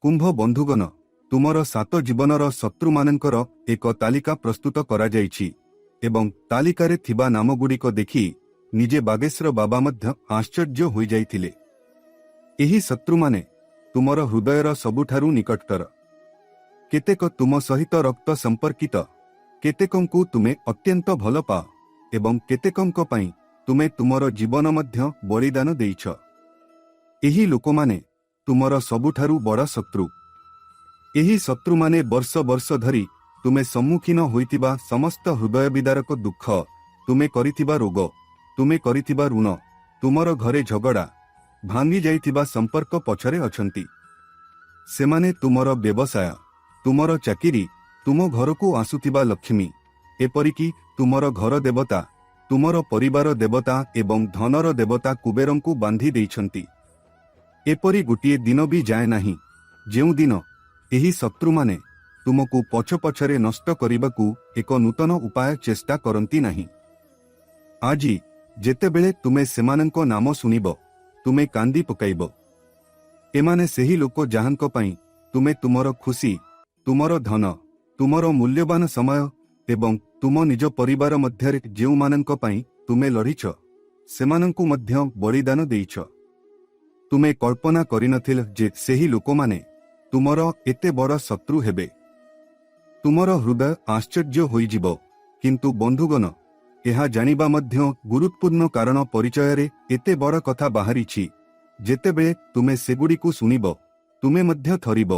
कुंभ बंधुगण तुमर 7 जीवनर शत्रु मानकर एक तालिका प्रस्तुत करा जाइछि एवं तालिकारे थिबा नामगुड़िक देखि निजे बागेश्वर बाबा मध्य आश्चर्य होई जाइथिले। एही शत्रु माने तुमर हृदयर सबुठारु निकटतर, केतेक तुम सहित रक्त संपर्कित, केतेकंकु तुमे अत्यंत भल पा एवं केतेकंक पई तुमे तुमर जीवन मध्य बलिदान देइछ। एही लोक माने तुमर सबुठारु बड़ शत्रु। एही शत्रु माने वर्ष वर्ष धरी तुमे सम्मुखीन होइतिबा समस्त हृदय विदारक दुख, तुमे करितिबा रोग, तुमे करितिबा ऋण, तुमर घरे झगड़ा, भांगी जाइतिबा संपर्क पछरे अछंती। सेमाने तुमर व्यवसाय, तुमर चाकिरी, तुम घरकू आसुतिबा लक्ष्मी, एपरिकी तुमर घर देवता, तुमर परिवार देवता एवं धनर देवता कुबेरंकू बांधी देइछंती। एपरी गोटिए दिन भी जाए नाही जेउ दिन एही शत्रु माने तुमको पछ पछरे नष्ट करिबाकू एक नूतन उपाय चेष्टा करंती नाही। आजी जेतेबेले तुमे सेमानंको नाम सुनिब तुमे कांदी पकाइब। एमाने सेही लोक जाहांको पई तुमे तुमर खुशी, तुमर धन, तुमर मूल्यवान समय एवं तुम निज परिवार मध्यरे जेउ मानंको पई तुमे लढिछ सेमानंकू मध्य बलिदान देइछ। तुमे कल्पना करिनथिल जे सेही लोक माने तुमर एते बड़ शत्रु हेबे। तुमर हृदय आश्चर्य होइजिब। किंतु बंधुगण एहा जानिबा मध्य गुरुत्वपूर्ण कारण परिचय एते बड़ कथा बाहरिछि जेतेबेले तुमे सेगुड़िकू सुनिब तुमे मध्य थरिब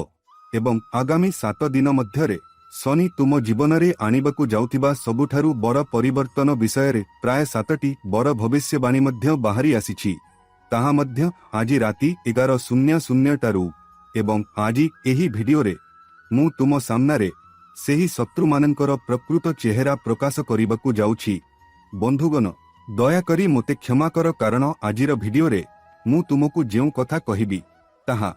एवं आगामी 7 दिन मध्यरे शनि तुम जीवन रे आनिबाकू जाउतिबा सबुठारु बड़ परिवर्तन विषय प्राय 7टी बड़ भविष्यवाणी मध्य बाहरी आसिछि। ताहा मध्य आज राति 11:00 टारू एवं आज एही भिडियो रे मु तुम सामनारे सेही शत्रु मानकर प्रकृत चेहरा प्रकाश करिबाकू जाउछि। बंधुगण दयाकरी मोते क्षमा कर, कारण आजिर भिडियो रे मु तुमकू जेउ कथा कहिबी ताहा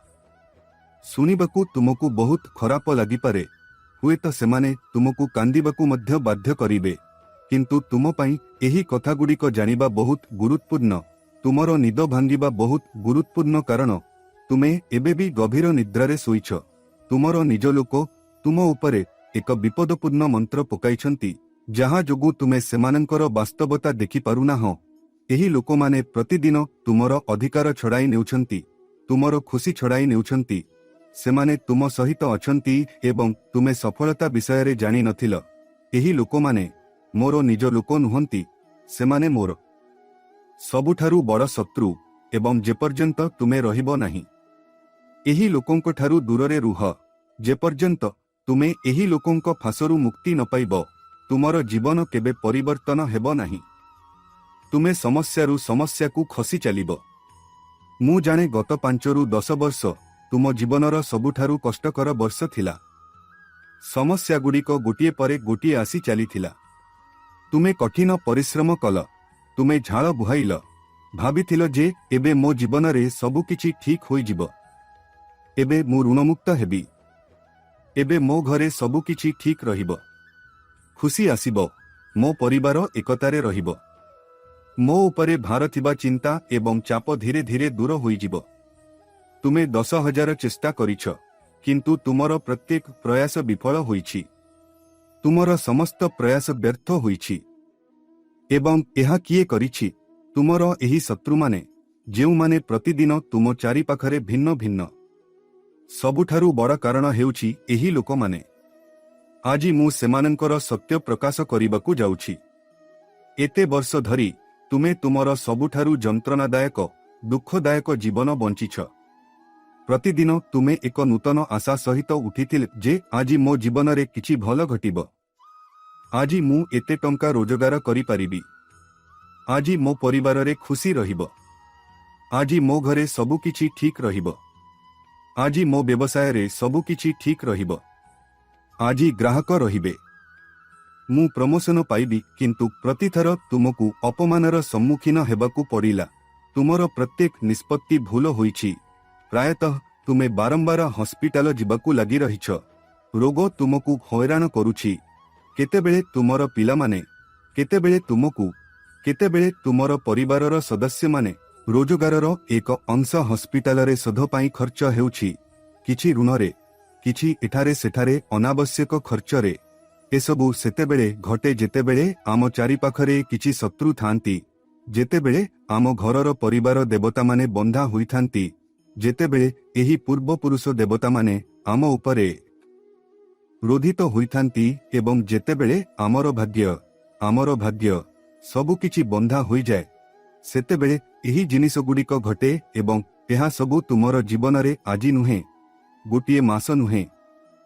सुनिबाकू तुमकू बहुत खराप लागि पारे। हुएत सेमाने तुमकू कांदिबाकू मध्य बाध्य करिबे, किंतु तुम पई एही कथागुड़िक जानिबा बहुत गुरुत्वपूर्ण। तुमर निद भांगिबा बहुत गुरुत्वपूर्ण, कारण तुमे एबे भी गभीर निद्रारे सोइछ। तुमर निज लोक तुम उपरे एक विपदपूर्ण मंत्र पकाइछंती, जहा जोगु तुमे सेमानंकर वास्तवता देखि पारुनाह। एही लोक माने प्रतिदिन तुमर अधिकार छड़ाई नेउछंती, तुमर खुशी छड़ाई नेउछंती। सेमाने तुम सहित अछंती एवं तुमे सफलता विषय रे जानि नथिल। एही लोक माने मोर निज लोक नुहंती, सेमाने मोर सबुठारु बड़ शत्रु एवं जेपर्यंत तुमे रहिबो नाही एही लोकंक ठारु दूररे रुह। जेपर्यंत तुमे एही लोकंक फासरु मुक्ति न पाइब तुमर जीवन केबे परिवर्तन हेबो नाही। तुमे समस्यारु समस्याकू खसी चलिब। मु जाने गत 5 रु 10 वर्ष तुम जीवनर सबुठारु कष्टकर वर्ष थिला। समस्या गुड़िक गोटिए परे गोटिए आसी चलीथिला। तुमे कठिन परिश्रम कल, तुमे झाल बुहाइल, भाबिथिल जे एबे मो जीवन रे सबु किछि ठीक होई जिवो, एबे मु ऋणमुक्त हेबी, एबे मो घरे सबु किछि ठीक रहिबो, खुशी आसिबो, मो परिवार एकतारे रहिबो, मो उपरे भार थिबा चिंता एवं चाप धीरे धीरे दूर होई जिवो। तुमे 10,000 चेष्टा करिछ, किंतु तुमर प्रत्येक प्रयास विफल होईछि। तुमर समस्त प्रयास व्यर्थ होईछि एवं एहा किए करिछि? तुमर एही शत्रु माने, जेउ माने प्रतिदिन तुम चारि पाखरे भिन्न भिन्न। सबुठारु बड़ कारण हेउछि एही लोक माने। आजि मु सेमानंकर सत्य प्रकाश करिबाकू जाउछि। एते वर्ष धरी तुमे तुमर सबुठारु जंत्रणादायक दुखदायक जीवन बंचिछ। प्रतिदिन तुमे एक नूतन आशा सहित उठिथिल जे आजि मो जीवन रे किछि भल घटिब। आजि मु एते टंका रोजगार करि पारिबी। आजि मो परिवार रे खुशी रहिब। आजि मो घरे सबु किछि ठीक रहिब। आजि मो व्यवसाय रे सबु किछि ठीक रहिब। आजि ग्राहक रहिबे। मु प्रमोशन पाइबी, किंतु प्रतिथर तुमकू अपमानर सम्मुखीन हेबाकू पड़िला। तुमर प्रत्येक निष्पत्ति भूल होईछि। प्रायतः तुमे बारंबार हॉस्पिटल जिबाकू लगी रहिछ। रोग तुमकू हैरान करुछि। केतेबेले तुमर पिला माने, केतेबेले तुमकू, केतेबेले तुमर परिवारर सदस्य माने रोजगारर एक अंश हॉस्पिटल रे शोध पाई खर्च हेउछि। କିଛି ଋଣରେ, କିଛି ଏଠାରେ ସେଠାରେ ଅନାବଶ୍ୟକ ଖର୍ଚ୍ଚରେ। ଏସବୁ ସେତେବେଳେ ଘଟେ ଯେତେବେଳେ ଆମ ଚାରିପାଖରେ କିଛି ଶତ୍ରୁ ଥାନ୍ତି, ଯେତେବେଳେ ଆମ ଘରର ପରିବାର ଦେବତାମାନେ ବନ୍ଧା ହୋଇଥାନ୍ତି, ଯେତେବେଳେ ଏହି ପୂର୍ବପୁରୁଷ ଦେବତାମାନେ ଆମ ଉପରେ କ୍ରୋଧିତ ହୋଇଥାନ୍ତି ଏବଂ ଯେତେବେଳେ ଆମର ଭାଗ୍ୟ ସବୁକିଛି ବନ୍ଧା ହୋଇଯାଏ, ସେତେବେଳେ ଏହି ଜିନିଷଗୁଡ଼ିକ ଘଟେ ଏବଂ ଏହା ସବୁ ତୁମର ଜୀବନରେ ଆଜି ନୁହେଁ, ଗୋଟିଏ ମାସ ନୁହେଁ,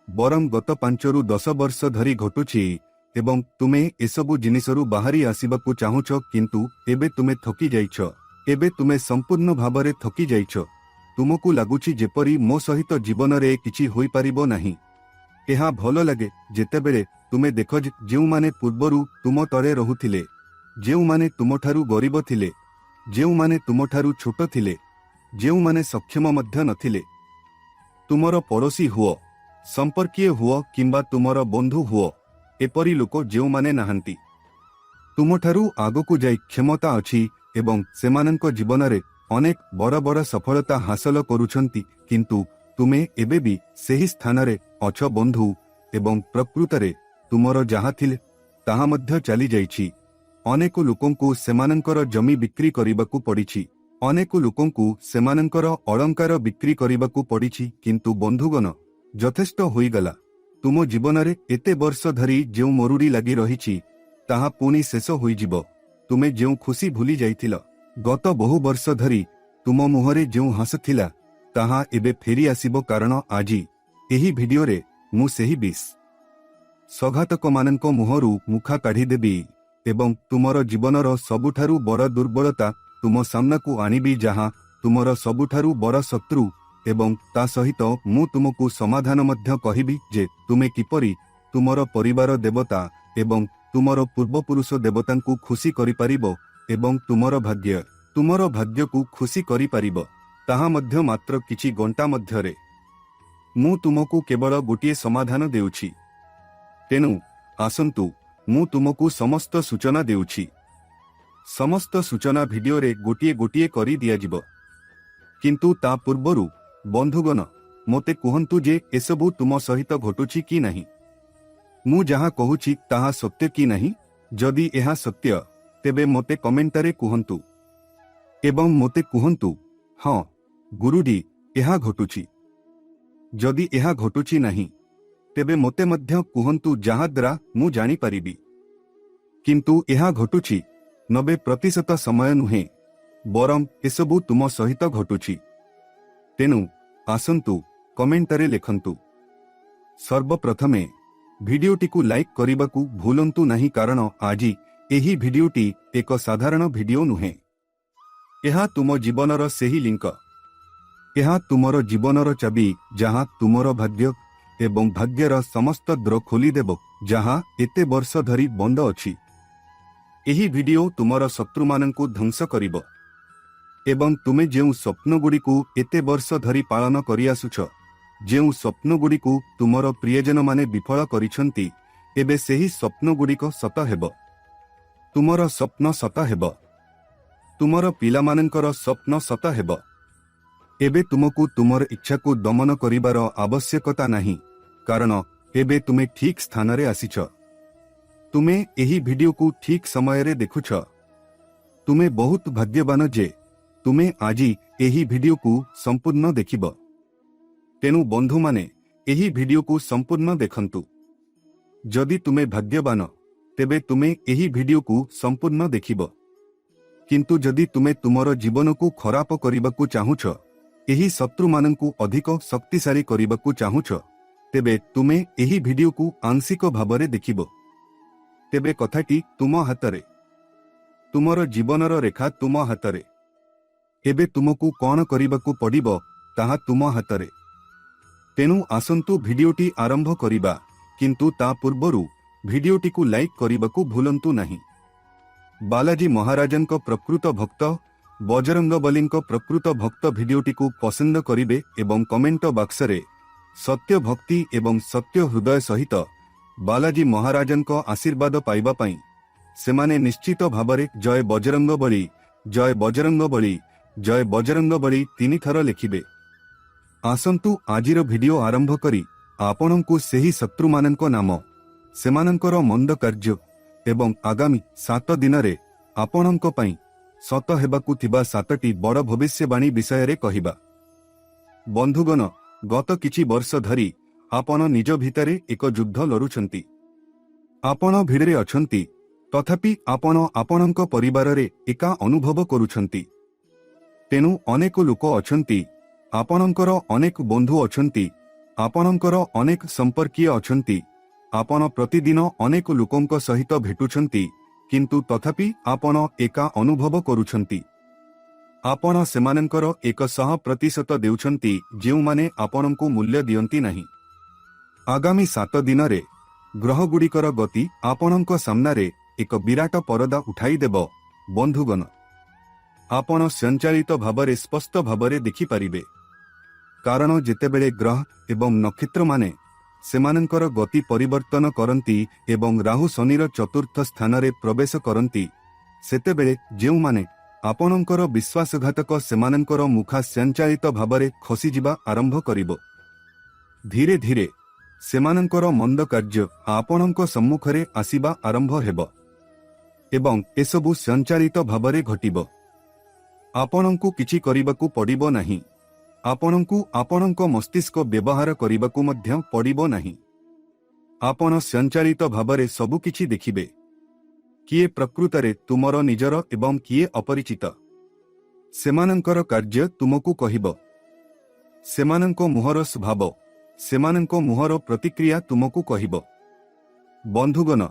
ବରଂ ଗତ 5ରୁ 10 ବର୍ଷ ଧରି ଘଟୁଛି ଏବଂ ତୁମେ ଏସବୁ ଜିନିଷରୁ ବାହାରି ଆସିବାକୁ ଚାହୁଁଛ, କିନ୍ତୁ ଏବେ ତୁମେ ଥକି ଯାଇଛ। ଏବେ ତୁମେ ସମ୍ପୂର୍ଣ୍ଣ ଭାବରେ ଥକି ଯାଇଛ। ତୁମକୁ ଲାଗୁଛି ଯେପରି ମୋ ସହିତ ଜୀବନରେ କିଛି ହୋଇପାରିବ ନାହିଁ। ଏହା ଭଲ ଲାଗେ ଯେତେବେଳେ ତୁମେ ଦେଖ ଯେ ଯେଉଁମାନେ ପୂର୍ବରୁ ତୁମ ତଳେ ରହୁଥିଲେ, ଯେଉଁମାନେ ତୁମଠାରୁ ଗରିବ ଥିଲେ, ଯେଉଁମାନେ ତୁମଠାରୁ ଛୋଟ ଥିଲେ, ଯେଉଁମାନେ ସକ୍ଷମ ମଧ୍ୟ ନଥିଲେ, ତୁମର ପଡ଼ୋଶୀ ହୁଅ, ସମ୍ପର୍କୀୟ ହୁଅ କିମ୍ବା ତୁମର ବନ୍ଧୁ ହୁଅ, ଏପରି ଲୋକ ଯେଉଁମାନେ ନାହାନ୍ତି, ତୁମଠାରୁ ଆଗକୁ ଯାଇ କ୍ଷମତା ଅଛି ଏବଂ ସେମାନଙ୍କ ଜୀବନରେ ଅନେକ ବଡ଼ ବଡ଼ ସଫଳତା ହାସଲ କରୁଛନ୍ତି, କିନ୍ତୁ ତୁମେ ଏବେ ବି ସେହି ସ୍ଥାନରେ ଅଛ ବନ୍ଧୁ ଏବଂ ପ୍ରକୃତରେ ତୁମର ଯାହା ଥିଲେ ତାହା ମଧ୍ୟ ଚାଲିଯାଇଛି। ଅନେକ ଲୋକଙ୍କୁ ସେମାନଙ୍କର ଜମି ବିକ୍ରି କରିବାକୁ ପଡ଼ିଛି, ଅନେକ ଲୋକଙ୍କୁ ସେମାନଙ୍କର ଅଳଙ୍କାର ବିକ୍ରି କରିବାକୁ ପଡ଼ିଛି, କିନ୍ତୁ ବନ୍ଧୁଗଣ ଯଥେଷ୍ଟ ହୋଇଗଲା। ତୁମ ଜୀବନରେ ଏତେ ବର୍ଷ ଧରି ଯେଉଁ ମରୁଡ଼ି ଲାଗି ରହିଛି ତାହା ପୁଣି ଶେଷ ହୋଇଯିବ। ତୁମେ ଯେଉଁ ଖୁସି ଭୁଲି ଯାଇଥିଲ, ଗତ ବହୁ ବର୍ଷ ଧରି ତୁମ ମୁହଁରେ ଯେଉଁ ହସ ଥିଲା, ତାହା ଏବେ ଫେରି ଆସିବ, କାରଣ ଆଜି ଏହି ଭିଡିଓରେ ମୁଁ ସେହି ସଘାତକମାନଙ୍କ ମୁହଁରୁ ମୁଖା କାଢ଼ିଦେବି ଏବଂ ତୁମର ଜୀବନର ସବୁଠାରୁ ବଡ଼ ଦୁର୍ବଳତା ତୁମ ସାମ୍ନାକୁ ଆଣିବି, ଯାହା ତୁମର ସବୁଠାରୁ ବଡ଼ ଶତ୍ରୁ, ଏବଂ ତା ସହିତ ମୁଁ ତୁମକୁ ସମାଧାନ ମଧ୍ୟ କହିବି ଯେ ତୁମେ କିପରି ତୁମର ପରିବାର ଦେବତା ଏବଂ ତୁମର ପୂର୍ବପୁରୁଷ ଦେବତାଙ୍କୁ ଖୁସି କରିପାରିବ ଏବଂ ତୁମର ଭାଗ୍ୟକୁ ଖୁସି କରିପାରିବ, ତାହା ମଧ୍ୟ ମାତ୍ର କିଛି ଘଣ୍ଟା ମଧ୍ୟରେ। ମୁଁ ତୁମକୁ କେବଳ ଗୋଟିଏ ସମାଧାନ ଦେଉଛି। ତେଣୁ ଆସନ୍ତୁ, ମୁଁ ତୁମକୁ ସମସ୍ତ ସୂଚନା ଦେଉଛି। ସମସ୍ତ ସୂଚନା ଭିଡିଓରେ ଗୋଟିଏ ଗୋଟିଏ କରି ଦିଆଯିବ। କିନ୍ତୁ ତା ପୂର୍ବରୁ ବନ୍ଧୁଗଣ, ମୋତେ କୁହନ୍ତୁ ଯେ ଏସବୁ ତୁମ ସହିତ ଘଟୁଛି କି ନାହିଁ। ମୁଁ ଯାହା କହୁଛି ତାହା ସତ୍ୟ କି ନାହିଁ। ଯଦି ଏହା ସତ୍ୟ, ତେବେ ମୋତେ କମେଣ୍ଟରେ କୁହନ୍ତୁ ଏବଂ ମୋତେ କୁହନ୍ତୁ, ହଁ ଗୁରୁଜୀ, ଏହା ଘଟୁଛି। ଯଦି ଏହା ଘଟୁଛି ନାହିଁ, ତେବେ ମୋତେ ମଧ୍ୟ କୁହନ୍ତୁ, ଯାହାଦ୍ୱାରା ମୁଁ ଜାଣିପାରିବି। କିନ୍ତୁ ଏହା ଘଟୁଛି 90% ସମୟ ନୁହେଁ, ବରଂ ଏସବୁ ତୁମ ସହିତ ଘଟୁଛି। ତେଣୁ ଆସନ୍ତୁ, କମେଣ୍ଟରେ ଲେଖନ୍ତୁ। ସର୍ବପ୍ରଥମେ ଭିଡିଓଟିକୁ ଲାଇକ୍ କରିବାକୁ ଭୁଲନ୍ତୁ ନାହିଁ, କାରଣ ଆଜି ଏହି ଭିଡିଓଟି ଏକ ସାଧାରଣ ଭିଡିଓ ନୁହେଁ। ଏହା ତୁମ ଜୀବନର ସେହି ଲିଙ୍କ। ଏହା ତୁମର ଜୀବନର ଚାବି, ଯାହା ତୁମର ଭାଗ୍ୟ ଏବଂ ଭାଗ୍ୟର ସମସ୍ତ ଦ୍ୱାର ଖୋଲିଦେବ, ଯାହା ଏତେ ବର୍ଷ ଧରି ବନ୍ଦ ଅଛି। ଏହି ଭିଡିଓ ତୁମର ଶତ୍ରୁମାନଙ୍କୁ ଧ୍ୱଂସ କରିବ ଏବଂ ତୁମେ ଯେଉଁ ସ୍ୱପ୍ନଗୁଡ଼ିକୁ ଏତେ ବର୍ଷ ଧରି ପାଳନ କରିଆସୁଛ, ଯେଉଁ ସ୍ୱପ୍ନଗୁଡ଼ିକୁ ତୁମର ପ୍ରିୟଜନମାନେ ବିଫଳ କରିଛନ୍ତି, ଏବେ ସେହି ସ୍ୱପ୍ନଗୁଡ଼ିକ ସତ ହେବ। ତୁମର ସ୍ୱପ୍ନ ସତ ହେବ। ତୁମର ପିଲାମାନଙ୍କର ସ୍ୱପ୍ନ ସତ ହେବ। ଏବେ ତୁମକୁ ତୁମର ଇଚ୍ଛାକୁ ଦମନ କରିବାର ଆବଶ୍ୟକତା ନାହିଁ, କାରଣ ଏବେ ତୁମେ ଠିକ୍ ସ୍ଥାନରେ ଆସିଛ। ତୁମେ ଏହି ଭିଡିଓକୁ ଠିକ୍ ସମୟରେ ଦେଖୁଛ। ତୁମେ ବହୁତ ଭାଗ୍ୟବାନ ଯେ ତୁମେ ଆଜି ଏହି ଭିଡିଓକୁ ସମ୍ପୂର୍ଣ୍ଣ ଦେଖିବ। ତେଣୁ ବନ୍ଧୁମାନେ, ଏହି ଭିଡିଓକୁ ସମ୍ପୂର୍ଣ୍ଣ ଦେଖନ୍ତୁ। ଯଦି ତୁମେ ଭାଗ୍ୟବାନ, ତେବେ ତୁମେ ଏହି ଭିଡିଓକୁ ସମ୍ପୂର୍ଣ୍ଣ ଦେଖିବ। କିନ୍ତୁ ଯଦି ତୁମେ ତୁମର ଜୀବନକୁ ଖରାପ କରିବାକୁ ଚାହୁଁଛ, ଏହି ଶତ୍ରୁମାନଙ୍କୁ ଅଧିକ ଶକ୍ତିଶାଳୀ କରିବାକୁ ଚାହୁଁଛ, ତେବେ ତୁମେ ଏହି ଭିଡିଓକୁ ଆଂଶିକ ଭାବରେ ଦେଖିବ। ତେବେ କଥାଟି ତୁମ ହାତରେ। ତୁମର ଜୀବନର ରେଖା ତୁମ ହାତରେ। ଏବେ ତୁମକୁ କ'ଣ କରିବାକୁ ପଡ଼ିବ ତାହା ତୁମ ହାତରେ। ତେଣୁ ଆସନ୍ତୁ ଭିଡିଓଟି ଆରମ୍ଭ କରିବା, କିନ୍ତୁ ତା ପୂର୍ବରୁ ଭିଡିଓଟିକୁ ଲାଇକ୍ କରିବାକୁ ଭୁଲନ୍ତୁ ନାହିଁ। ବାଲାଜୀ ମହାରାଜଙ୍କ ପ୍ରକୃତ ଭକ୍ତ, ବଜରଙ୍ଗବଲୀଙ୍କ ପ୍ରକୃତ ଭକ୍ତ ଭିଡିଓଟିକୁ ପସନ୍ଦ କରିବେ ଏବଂ କମେଣ୍ଟ ବାକ୍ସରେ ସତ୍ୟ ଭକ୍ତି ଏବଂ ସତ୍ୟ ହୃଦୟ ସହିତ ବାଲାଜୀ ମହାରାଜଙ୍କ ଆଶୀର୍ବାଦ ପାଇବା ପାଇଁ ସେମାନେ ନିଶ୍ଚିତ ଭାବରେ ଜୟ ବଜରଙ୍ଗବଳୀ, ଜୟ ବଜରଙ୍ଗବଳୀ, ଜୟ ବଜରଙ୍ଗବଳୀ 3 ଥର ଲେଖିବେ। ଆସନ୍ତୁ ଆଜିର ଭିଡିଓ ଆରମ୍ଭ କରି ଆପଣଙ୍କୁ ସେହି ଶତ୍ରୁମାନଙ୍କ ନାମ, ସେମାନଙ୍କର ମନ୍ଦ କାର୍ଯ୍ୟ ଏବଂ ଆଗାମୀ 7 ଦିନରେ ଆପଣଙ୍କ ପାଇଁ ସତ ହେବାକୁ ଥିବା 7ଟି ବଡ଼ ଭବିଷ୍ୟବାଣୀ ବିଷୟରେ କହିବା। ବନ୍ଧୁଗଣ, ଗତ କିଛି ବର୍ଷ ଧରି ଆପଣ ନିଜ ଭିତରେ ଏକ ଯୁଦ୍ଧ ଲଢୁଛନ୍ତି। ଆପଣ ଭିଡ଼ରେ ଅଛନ୍ତି, ତଥାପି ଆପଣ ଆପଣଙ୍କ ପରିବାରରେ ଏକା ଅନୁଭବ କରୁଛନ୍ତି। ତେଣୁ ଅନେକ ଲୋକ ଅଛନ୍ତି, ଆପଣଙ୍କର ଅନେକ ବନ୍ଧୁ ଅଛନ୍ତି, ଆପଣଙ୍କର ଅନେକ ସମ୍ପର୍କୀୟ ଅଛନ୍ତି, ଆପଣ ପ୍ରତିଦିନ ଅନେକ ଲୋକଙ୍କ ସହିତ ଭେଟୁଛନ୍ତି, କିନ୍ତୁ ତଥାପି ଆପଣ ଏକା ଅନୁଭବ କରୁଛନ୍ତି। ଆପଣ ସେମାନଙ୍କର 100% ଦେଉଛନ୍ତି ଯେଉଁମାନେ ଆପଣଙ୍କୁ ମୂଲ୍ୟ ଦିଅନ୍ତି ନାହିଁ। ଆଗାମୀ 7 ଦିନରେ ଗ୍ରହଗୁଡ଼ିକର ଗତି ଆପଣଙ୍କ ସାମ୍ନାରେ ଏକ ବିରାଟ ପରଦା ଉଠାଇଦେବ। ବନ୍ଧୁଗଣ, ଆପଣ ସ୍ୱୟଂଚାଳିତ ଭାବରେ ସ୍ପଷ୍ଟ ଭାବରେ ଦେଖିପାରିବେ। କାରଣ ଯେତେବେଳେ ଗ୍ରହ ଏବଂ ନକ୍ଷତ୍ରମାନେ ସେମାନଙ୍କର ଗତି ପରିବର୍ତ୍ତନ କରନ୍ତି ଏବଂ ରାହୁ ଶନିର ଚତୁର୍ଥ ସ୍ଥାନରେ ପ୍ରବେଶ କରନ୍ତି, ସେତେବେଳେ ଯେଉଁମାନେ ଆପଣଙ୍କର ବିଶ୍ୱାସଘାତକ ସେମାନଙ୍କର ମୁଖା ସ୍ୱୟଂଚାଳିତ ଭାବରେ ଖସିଯିବା ଆରମ୍ଭ କରିବ। ଧୀରେ ଧୀରେ ସେମାନଙ୍କର ମନ୍ଦ କାର୍ଯ୍ୟ ଆପଣଙ୍କ ସମ୍ମୁଖରେ ଆସିବା ଆରମ୍ଭ ହେବ ଏବଂ ଏସବୁ ସ୍ୱୟଂଚାଳିତ ଭାବରେ ଘଟିବ। ଆପଣଙ୍କୁ କିଛି କରିବାକୁ ପଡ଼ିବ ନାହିଁ। ଆପଣଙ୍କୁ ଆପଣଙ୍କ ମସ୍ତିଷ୍କ ବ୍ୟବହାର କରିବାକୁ ମଧ୍ୟ ପଡ଼ିବ ନାହିଁ। ଆପଣ ସ୍ୱୟଂଚାଳିତ ଭାବରେ ସବୁକିଛି ଦେଖିବେ। କିଏ ପ୍ରକୃତରେ ତୁମର ନିଜର ଏବଂ କିଏ ଅପରିଚିତ, ସେମାନଙ୍କର କାର୍ଯ୍ୟ ତୁମକୁ କହିବ। ସେମାନଙ୍କ ମୁହଁର ସ୍ୱଭାବ, ସେମାନଙ୍କ ମୁହଁର ପ୍ରତିକ୍ରିୟା ତୁମକୁ କହିବ। ବନ୍ଧୁଗଣ,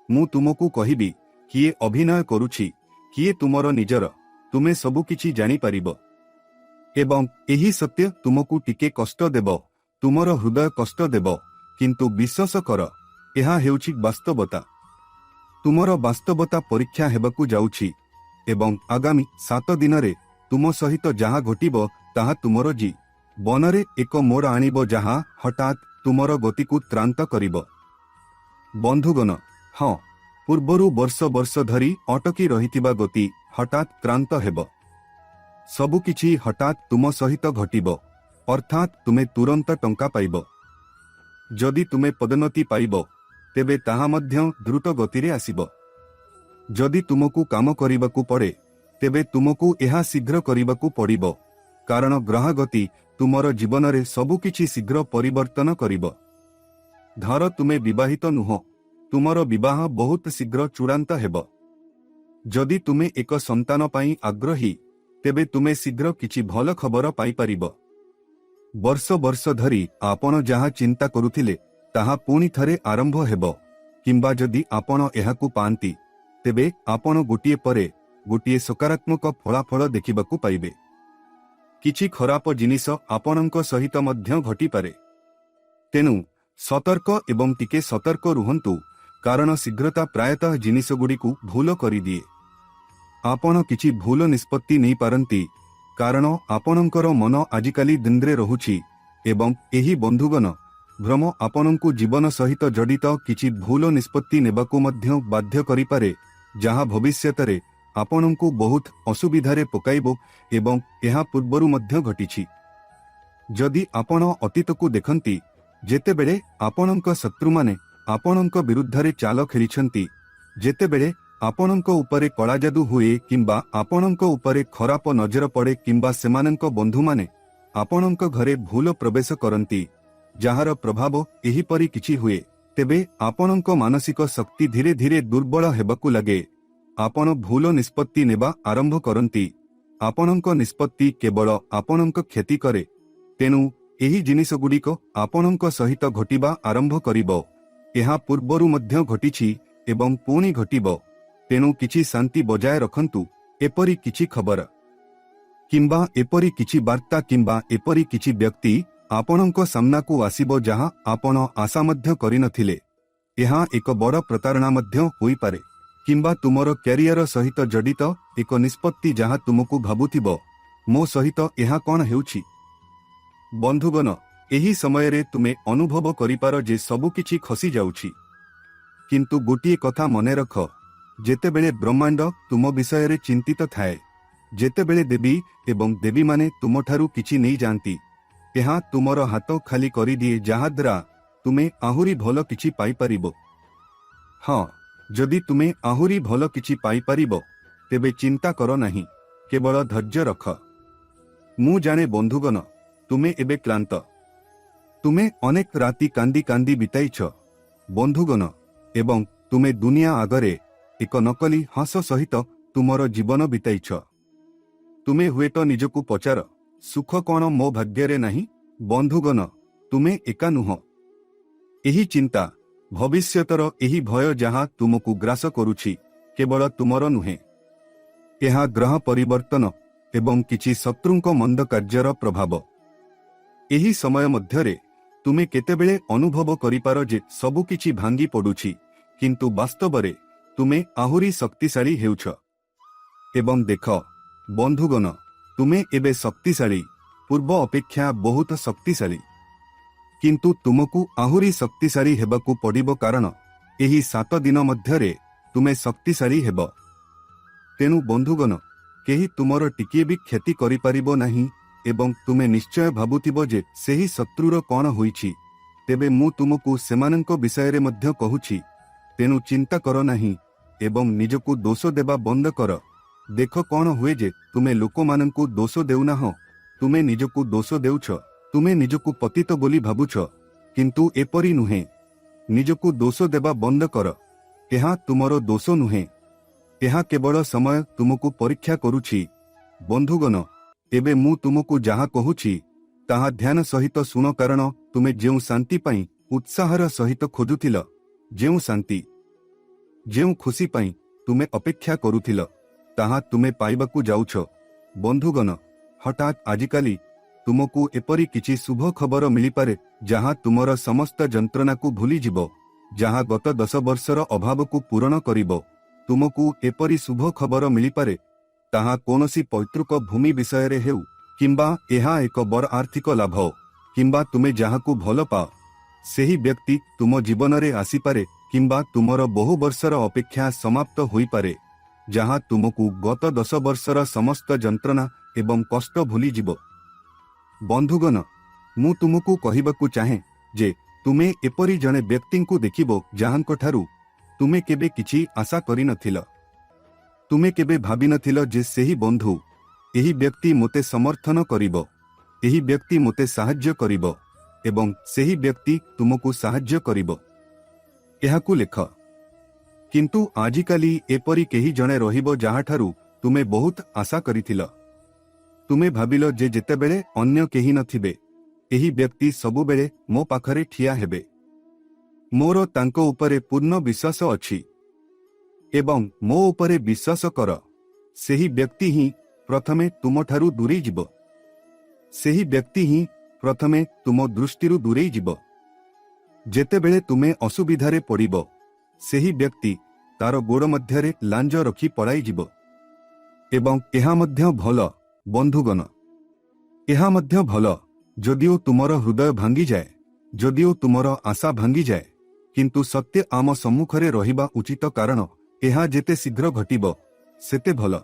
ମୁଁ ତୁମକୁ କହିବି, କିଏ ଅଭିନୟ କରୁଛି, କିଏ ତୁମର ନିଜର, ତୁମେ ସବୁକିଛି ଜାଣିପାରିବ। ଏବଂ ଏହି ସତ୍ୟ ତୁମକୁ ଟିକେ କଷ୍ଟ ଦେବ, ତୁମର ହୃଦୟ କଷ୍ଟ ଦେବ, କିନ୍ତୁ ବିଶ୍ୱାସ କର, ଏହା ହେଉଛି ବାସ୍ତବତା। ତୁମର ବାସ୍ତବତା ପରୀକ୍ଷା ହେବାକୁ ଯାଉଛି ଏବଂ ଆଗାମୀ 7 ଦିନରେ ତୁମ ସହିତ ଯାହା ଘଟିବ ତାହା ତୁମର ଜୀବନରେ ଏକ ମୋଡ଼ ଆଣିବ ଯାହା ହଠାତ୍ ତୁମର ଗତିକୁ ତ୍ରାନ୍ତ କରିବ। ବନ୍ଧୁଗଣ, ହଁ, ପୂର୍ବରୁ ବର୍ଷ ବର୍ଷ ଧରି ଅଟକି ରହିଥିବା ଗତି ହଠାତ୍ ତ୍ରାନ୍ତ ହେବ। ସବୁକିଛି ହଠାତ୍ ତୁମ ସହିତ ଘଟିବ, ଅର୍ଥାତ୍ ତୁମେ ତୁରନ୍ତ ଟଙ୍କା ପାଇବ। ଯଦି ତୁମେ ପଦୋନ୍ନତି ପାଇବ, ତେବେ ତାହା ମଧ୍ୟ ଦ୍ରୁତ ଗତିରେ ଆସିବ। ଯଦି ତୁମକୁ କାମ କରିବାକୁ ପଡ଼େ, ତେବେ ତୁମକୁ ଏହା ଶୀଘ୍ର କରିବାକୁ ପଡ଼ିବ, କାରଣ ଗ୍ରହଗତି ତୁମର ଜୀବନରେ ସବୁକିଛି ଶୀଘ୍ର ପରିବର୍ତ୍ତନ କରିବ। ଧର ତୁମେ ବିବାହିତ ନୁହଁ, ତୁମର ବିବାହ ବହୁତ ଶୀଘ୍ର ଚୂଡ଼ାନ୍ତ ହେବ। ଯଦି ତୁମେ ଏକ ସନ୍ତାନ ପାଇଁ ଆଗ୍ରହୀ, ତେବେ ତୁମେ ଶୀଘ୍ର କିଛି ଭଲ ଖବର ପାଇପାରିବ। ବର୍ଷ ବର୍ଷ ଧରି ଆପଣ ଯାହା ଚିନ୍ତା କରୁଥିଲେ ତାହା ପୁଣି ଥରେ ଆରମ୍ଭ ହେବ, କିମ୍ବା ଯଦି ଆପଣ ଏହାକୁ ପାଆନ୍ତି, ତେବେ ଆପଣ ଗୋଟିଏ ପରେ ଗୋଟିଏ ସକାରାତ୍ମକ ଫଳାଫଳ ଦେଖିବାକୁ ପାଇବେ। କିଛି ଖରାପ ଜିନିଷ ଆପଣଙ୍କ ସହିତ ମଧ୍ୟ ଘଟିପାରେ। ତେଣୁ ସତର୍କ ଏବଂ ଟିକେ ସତର୍କ ରୁହନ୍ତୁ, କାରଣ ଶୀଘ୍ରତା ପ୍ରାୟତଃ ଜିନିଷଗୁଡ଼ିକୁ ଭୁଲ କରିଦିଏ। ଆପଣ କିଛି ଭୁଲ ନିଷ୍ପତ୍ତି ନେଇପାରନ୍ତି, କାରଣ ଆପଣଙ୍କର ମନ ଆଜିକାଲି ଦ୍ୱନ୍ଦ୍ୱରେ ରହୁଛି ଏବଂ ଏହି ବନ୍ଧୁଗଣ ଭ୍ରମ ଆପଣଙ୍କୁ ଜୀବନ ସହିତ ଜଡ଼ିତ କିଛି ଭୁଲ ନିଷ୍ପତ୍ତି ନେବାକୁ ମଧ୍ୟ ବାଧ୍ୟ କରିପାରେ, ଯାହା ଭବିଷ୍ୟତରେ ଆପଣଙ୍କୁ ବହୁତ ଅସୁବିଧାରେ ପକାଇବ ଏବଂ ଏହା ପୂର୍ବରୁ ମଧ୍ୟ ଘଟିଛି। ଯଦି ଆପଣ ଅତୀତକୁ ଦେଖନ୍ତି, ଯେତେବେଳେ ଆପଣଙ୍କ ଶତ୍ରୁମାନେ ଆପଣଙ୍କ ବିରୁଦ୍ଧରେ ଚାଲ ଖେଳିଛନ୍ତି, ଯେତେବେଳେ ଆପଣଙ୍କ ଉପରେ କଳାଜାଦୁ ହୁଏ କିମ୍ବା ଆପଣଙ୍କ ଉପରେ ଖରାପ ନଜର ପଡ଼େ କିମ୍ବା ସେମାନଙ୍କ ବନ୍ଧୁମାନେ ଆପଣଙ୍କ ଘରେ ଭୁଲ ପ୍ରବେଶ କରନ୍ତି, ଯାହାର ପ୍ରଭାବ ଏହିପରି କିଛି ହୁଏ, ତେବେ ଆପଣଙ୍କ ମାନସିକ ଶକ୍ତି ଧୀରେ ଧୀରେ ଦୁର୍ବଳ ହେବାକୁ ଲାଗେ। ଆପଣ ଭୁଲ ନିଷ୍ପତ୍ତି ନେବା ଆରମ୍ଭ କରନ୍ତି। ଆପଣଙ୍କ ନିଷ୍ପତ୍ତି କେବଳ ଆପଣଙ୍କ କ୍ଷତି କରେ। ତେଣୁ ଏହି ଜିନିଷଗୁଡ଼ିକ ଆପଣଙ୍କ ସହିତ ଘଟିବା ଆରମ୍ଭ କରିବ। ଏହା ପୂର୍ବରୁ ମଧ୍ୟ ଘଟିଛି ଏବଂ ପୁଣି ଘଟିବ। ତେଣୁ କିଛି ଶାନ୍ତି ବଜାୟ ରଖନ୍ତୁ। ଏପରି କିଛି ଖବର କିମ୍ବା ଏପରି କିଛି ବାର୍ତ୍ତା କିମ୍ବା ଏପରି କିଛି ବ୍ୟକ୍ତି ଆପଣଙ୍କ ସାମ୍ନାକୁ ଆସିବ ଯାହା ଆପଣ ଆଶା ମଧ୍ୟ କରିନଥିଲେ। ଏହା ଏକ ବଡ଼ ପ୍ରତାରଣା ମଧ୍ୟ ହୋଇପାରେ, କିମ୍ବା ତୁମର କ୍ୟାରିୟର ସହିତ ଜଡ଼ିତ ଏକ ନିଷ୍ପତ୍ତି ଯାହା ତୁମକୁ ଭାବୁଥିବ, ମୋ ସହିତ ଏହା କ'ଣ ହେଉଛି। ବନ୍ଧୁଗଣ, ଏହି ସମୟରେ ତୁମେ ଅନୁଭବ କରିପାର ଯେ ସବୁକିଛି ଖସିଯାଉଛି। କିନ୍ତୁ ଗୋଟିଏ କଥା ମନେ ରଖ, ଯେତେବେଳେ ବ୍ରହ୍ମାଣ୍ଡ ତୁମ ବିଷୟରେ ଚିନ୍ତିତ ଥାଏ, ଯେତେବେଳେ ଦେବୀ ଏବଂ ଦେବୀମାନେ ତୁମଠାରୁ କିଛି ନେଇଯାଆନ୍ତି, ଏହା ତୁମର ହାତ ଖାଲି କରିଦିଏ ଯାହାଦ୍ୱାରା ତୁମେ ଆହୁରି ଭଲ କିଛି ପାଇପାରିବ। ହଁ, ଯଦି ତୁମେ ଆହୁରି ଭଲ କିଛି ପାଇପାରିବ ତେବେ ଚିନ୍ତା କର ନାହିଁ, କେବଳ ଧୈର୍ଯ୍ୟ ରଖ। ମୁଁ ଜାଣେ ବନ୍ଧୁଗଣ, ତୁମେ ଏବେ କ୍ଳାନ୍ତ। ତୁମେ ଅନେକ ରାତି କାନ୍ଦି କାନ୍ଦି ବିତାଇଛ ବନ୍ଧୁଗଣ, ଏବଂ ତୁମେ ଦୁନିଆ ଆଗରେ ଏକ ନକଲି ହସ ସହିତ ତୁମର ଜୀବନ ବିତାଇଛ। ତୁମେ ହୁଏତ ନିଜକୁ ପଚାର, ସୁଖ କ'ଣ ମୋ ଭାଗ୍ୟରେ ନାହିଁ? ବନ୍ଧୁଗଣ, ତୁମେ ଏକା ନୁହଁ। ଏହି ଚିନ୍ତା, ଭବିଷ୍ୟତର ଏହି ଭୟ ଯାହା ତୁମକୁ ଗ୍ରାସ କରୁଛି, କେବଳ ତୁମର ନୁହେଁ। ଏହା ଗ୍ରହ ପରିବର୍ତ୍ତନ ଏବଂ କିଛି ଶତ୍ରୁଙ୍କ ମନ୍ଦ କାର୍ଯ୍ୟର ପ୍ରଭାବ। ଏହି ସମୟ ମଧ୍ୟରେ ତୁମେ କେତେବେଳେ ଅନୁଭବ କରିପାର ଯେ ସବୁକିଛି ଭାଙ୍ଗି ପଡ଼ୁଛି, କିନ୍ତୁ ବାସ୍ତବରେ ତୁମେ ଆହୁରି ଶକ୍ତିଶାଳୀ ହେଉଛ। ଏବଂ ଦେଖ ବନ୍ଧୁଗଣ, ତୁମେ ଏବେ ଶକ୍ତିଶାଳୀ, ପୂର୍ବ ଅପେକ୍ଷା ବହୁତ ଶକ୍ତିଶାଳୀ। କିନ୍ତୁ ତୁମକୁ ଆହୁରି ଶକ୍ତିଶାଳୀ ହେବାକୁ ପଡ଼ିବ, କାରଣ ଏହି 7 ଦିନ ମଧ୍ୟରେ ତୁମେ ଶକ୍ତିଶାଳୀ ହେବ। ତେଣୁ ବନ୍ଧୁଗଣ, କେହି ତୁମର ଟିକିଏ ବି କ୍ଷତି କରିପାରିବ ନାହିଁ। ଏବଂ ତୁମେ ନିଶ୍ଚୟ ଭାବୁଥିବ ଯେ ସେହି ଶତ୍ରୁର କ'ଣ ହୋଇଛି, ତେବେ ମୁଁ ତୁମକୁ ସେମାନଙ୍କ ବିଷୟରେ ମଧ୍ୟ କହୁଛି। ତେଣୁ ଚିନ୍ତା କର ନାହିଁ ଏବଂ ନିଜକୁ ଦୋଷ ଦେବା ବନ୍ଦ କର। ଦେଖ କ'ଣ ହୁଏ ଯେ ତୁମେ ଲୋକମାନଙ୍କୁ ଦୋଷ ଦେଉନାହଁ, ତୁମେ ନିଜକୁ ଦୋଷ ଦେଉଛ। ତୁମେ ନିଜକୁ ପତିତ ବୋଲି ଭାବୁଛ, କିନ୍ତୁ ଏପରି ନୁହେଁ। ନିଜକୁ ଦୋଷ ଦେବା ବନ୍ଦ କର। ଏହା ତୁମର ଦୋଷ ନୁହେଁ। ଏହା କେବଳ ସମୟ ତୁମକୁ ପରୀକ୍ଷା କରୁଛି। ବନ୍ଧୁଗଣ, ଏବେ ମୁଁ ତୁମକୁ ଯାହା କହୁଛି ତାହା ଧ୍ୟାନ ସହିତ ଶୁଣ, କାରଣ ତୁମେ ଯେଉଁ ଶାନ୍ତି ପାଇଁ ଉତ୍ସାହର ସହିତ ଖୋଜୁଥିଲ, ଯେଉଁ ଶାନ୍ତି, ଯେଉଁ ଖୁସି ପାଇଁ ତୁମେ ଅପେକ୍ଷା କରୁଥିଲ, ତାହା ତୁମେ ପାଇବାକୁ ଯାଉଛ। ବନ୍ଧୁଗଣ, ହଠାତ୍ ଆଜିକାଲି ତୁମକୁ ଏପରି କିଛି ଶୁଭ ଖବର ମିଳିପାରେ ଯାହା ତୁମର ସମସ୍ତ ଯନ୍ତ୍ରଣାକୁ ଭୁଲିଯିବ, ଯାହା ଗତ 10 ବର୍ଷର ଅଭାବକୁ ପୂରଣ କରିବ। ତୁମକୁ ଏପରି ଶୁଭ ଖବର ମିଳିପାରେ, ତାହା କୌଣସି ପୈତୃକ ଭୂମି ବିଷୟରେ ହେଉ, କିମ୍ବା ଏହା ଏକ ବଡ଼ ଆର୍ଥିକ ଲାଭ, କିମ୍ବା ତୁମେ ଯାହାକୁ ଭଲ ପାଅ ସେହି ବ୍ୟକ୍ତି ତୁମ ଜୀବନରେ ଆସିପାରେ, କିମ୍ବା ତୁମର ବହୁ ବର୍ଷର ଅପେକ୍ଷା ସମାପ୍ତ ହୋଇପାରେ, ଯାହା ତୁମକୁ ଗତ 10 ବର୍ଷର ସମସ୍ତ ଯନ୍ତ୍ରଣା ଏବଂ କଷ୍ଟ ଭୁଲିଯିବ। ବନ୍ଧୁଗଣ, ମୁଁ ତୁମକୁ କହିବାକୁ ଚାହେଁ ଯେ ତୁମେ ଏପରି ଜଣେ ବ୍ୟକ୍ତିଙ୍କୁ ଦେଖିବ ଯାହାଙ୍କଠାରୁ ତୁମେ କେବେ କିଛି ଆଶା କରିନଥିଲ। ତୁମେ କେବେ ଭାବିନଥିଲ ଯେ ସେହି ବନ୍ଧୁ, ଏହି ବ୍ୟକ୍ତି ମୋତେ ସମର୍ଥନ କରିବ, ଏହି ବ୍ୟକ୍ତି ମୋତେ ସାହାଯ୍ୟ କରିବ ଏବଂ ସେହି ବ୍ୟକ୍ତି ତୁମକୁ ସାହାଯ୍ୟ କରିବ। ଏହାକୁ ଲେଖ। କିନ୍ତୁ ଆଜିକାଲି ଏପରି କେହି ଜଣେ ରହିବ ଯାହାଠାରୁ ତୁମେ ବହୁତ ଆଶା କରିଥିଲ। ତୁମେ ଭାବିଲ ଯେ ଯେତେବେଳେ ଅନ୍ୟ କେହି ନଥିବେ, ଏହି ବ୍ୟକ୍ତି ସବୁବେଳେ ମୋ ପାଖରେ ଠିଆ ହେବେ। ମୋର ତାଙ୍କ ଉପରେ ପୂର୍ଣ୍ଣ ବିଶ୍ୱାସ ଅଛି। ଏବଂ ମୋ ଉପରେ ବିଶ୍ୱାସ କର, ସେହି ବ୍ୟକ୍ତି ହିଁ ପ୍ରଥମେ ତୁମଠାରୁ ଦୂରେଇ ଯିବ। ସେହି ବ୍ୟକ୍ତି ହିଁ ପ୍ରଥମେ ତୁମ ଦୃଷ୍ଟିରୁ ଦୂରେଇ ଯିବ। ଯେତେବେଳେ ତୁମେ ଅସୁବିଧାରେ ପଡ଼ିବ, ସେହି ବ୍ୟକ୍ତି ତାର ଗୋଡ଼ ମଧ୍ୟରେ ଲାଞ୍ଜ ରଖି ପଳାଇଯିବ। ଏବଂ ଏହା ମଧ୍ୟ ଭଲ ବନ୍ଧୁଗଣ, ଏହା ମଧ୍ୟ ଭଲ ଯଦିଓ ତୁମର ହୃଦୟ ଭାଙ୍ଗିଯାଏ, ଯଦିଓ ତୁମର ଆଶା ଭାଙ୍ଗିଯାଏ, କିନ୍ତୁ ସତ୍ୟ ଆମ ସମ୍ମୁଖରେ ରହିବା ଉଚିତ, କାରଣ ଏହା ଯେତେ ଶୀଘ୍ର ଘଟିବ ସେତେ ଭଲ।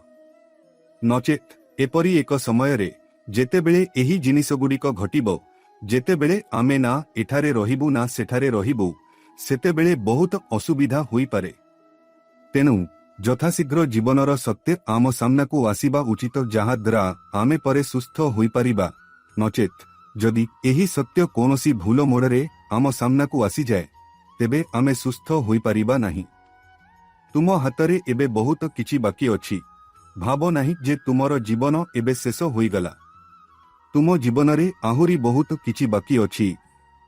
ନଚେତ୍ ଏପରି ଏକ ସମୟରେ ଯେତେବେଳେ ଏହି ଜିନିଷଗୁଡ଼ିକ ଘଟିବ, ଯେତେବେଳେ ଆମେ ନା ଏଠାରେ ରହିବୁ ନା ସେଠାରେ ରହିବୁ, ସେତେବେଳେ ବହୁତ ଅସୁବିଧା ହୋଇପାରେ। ତେଣୁ ଯଥାଶୀଘ୍ର ଜୀବନର ସତ୍ୟ ଆମ ସାମ୍ନାକୁ ଆସିବା ଉଚିତ, ଯାହାଦ୍ୱାରା ଆମେ ପରେ ସୁସ୍ଥ ହୋଇପାରିବା। ନଚେତ୍ ଯଦି ଏହି ସତ୍ୟ କୌଣସି ଭୁଲ ମୋଡ଼ରେ ଆମ ସାମ୍ନାକୁ ଆସିଯାଏ, ତେବେ ଆମେ ସୁସ୍ଥ ହୋଇପାରିବା ନାହିଁ। ତୁମ ହାତରେ ଏବେ ବହୁତ କିଛି ବାକି ଅଛି। ଭାବ ନାହିଁ ଯେ ତୁମର ଜୀବନ ଏବେ ଶେଷ ହୋଇଗଲା। ତୁମ ଜୀବନରେ ଆହୁରି ବହୁତ କିଛି ବାକି ଅଛି,